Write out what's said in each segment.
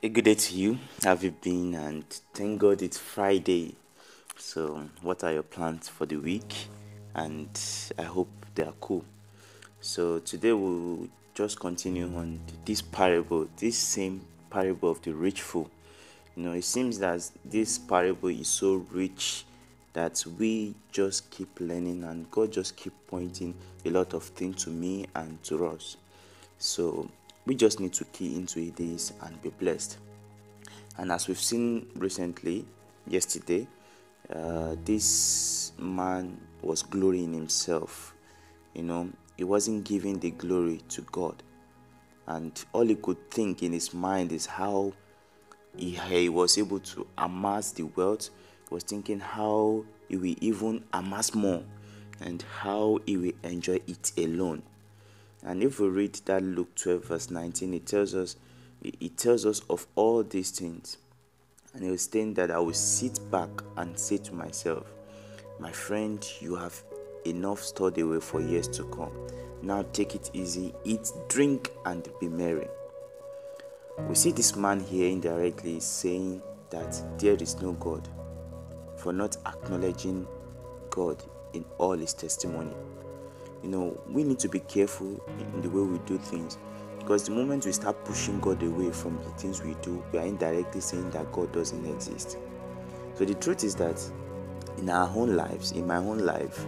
A good day to you. How have you been? And thank God it's Friday. So, what are your plans for the week? And I hope they are cool. So, today we'll just continue on this parable, this same parable of the rich fool. It seems that this parable is so rich that we just keep learning and God just keep pointing a lot of things to me and to us. So we just need to key into this and be blessed. And as we've seen recently, yesterday, this man was glorying himself. He wasn't giving the glory to God. And all he could think in his mind is how he was able to amass the wealth. He was thinking how he will even amass more and how he will enjoy it alone. And if we read that Luke 12 verse 19, it tells us of all these things. And he was saying that I will sit back and say to myself, my friend, you have enough stored away for years to come. Now take it easy, eat, drink, and be merry. We see this man here indirectly saying that there is no God, for not acknowledging God in all his testimony. We need to be careful in the way we do things, because the moment we start pushing God away from the things we do, we are indirectly saying that God doesn't exist. So the truth is that in our own lives, in my own life,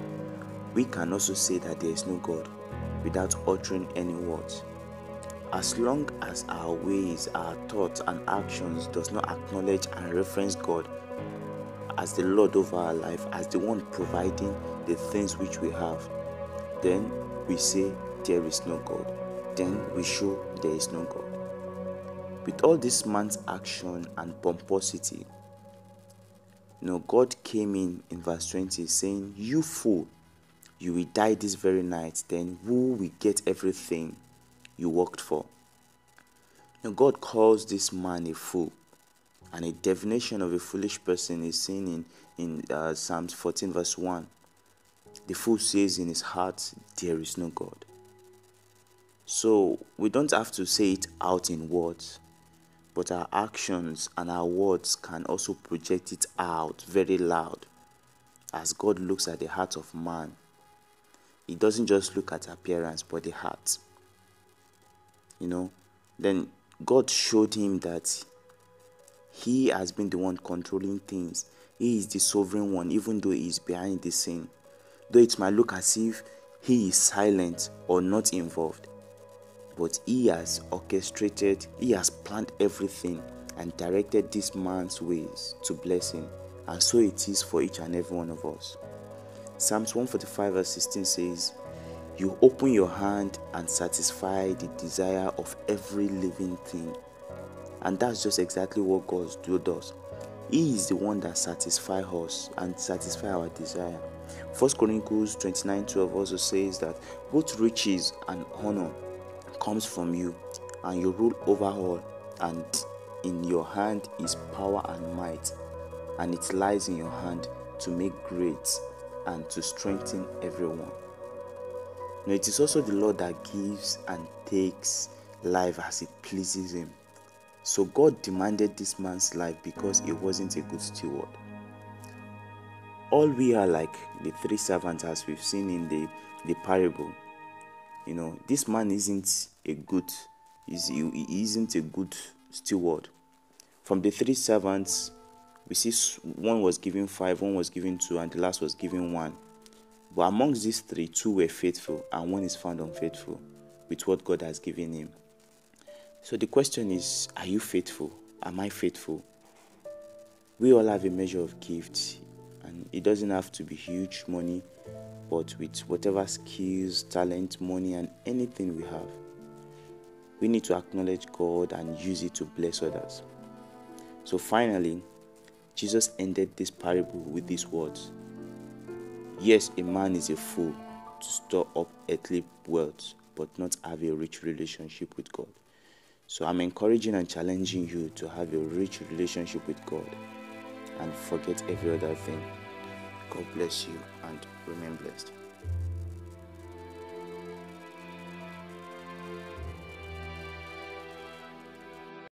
we can also say that there is no God without uttering any words. As long as our ways, our thoughts and actions does not acknowledge and reference God as the Lord over our life, as the one providing the things which we have, then we say there is no God. Then we show there is no God. With all this man's action and pomposity, God came in verse 20 saying, you fool, you will die this very night, then who will get everything you worked for? God calls this man a fool. And a definition of a foolish person is seen in Psalms 14 verse 1. The fool says in his heart, there is no God. So we don't have to say it out in words, but our actions and our words can also project it out very loud. As God looks at the heart of man, he doesn't just look at appearance, but the heart. Then God showed him that he has been the one controlling things. He is the sovereign one, even though he is behind the scene. Though it might look as if he is silent or not involved, but he has orchestrated, he has planned everything and directed this man's ways to bless him. And so it is for each and every one of us. Psalms 145 verse 16 says, you open your hand and satisfy the desire of every living thing. And that's just exactly what God does. He is the one that satisfies us and satisfies our desire. 1 Chronicles 29:12 also says that both riches and honor comes from you, and you rule over all, and in your hand is power and might, and it lies in your hand to make great and to strengthen everyone. It is also the Lord that gives and takes life as it pleases him. So God demanded this man's life because he wasn't a good steward. All we are like the three servants, as we've seen in the parable. This man he isn't a good steward. From the three servants, we see one was given 5, one was given 2, and the last was given 1. But amongst these 3, 2 were faithful, and 1 is found unfaithful with what God has given him. So the question is, are you faithful? Am I faithful? We all have a measure of gifts, and it doesn't have to be huge money, but with whatever skills, talent, money, and anything we have, we need to acknowledge God and use it to bless others. So finally, Jesus ended this parable with these words. Yes, a man is a fool to store up earthly wealth, but not have a rich relationship with God. So I'm encouraging and challenging you to have a rich relationship with God and forget every other thing. God bless you and remain blessed.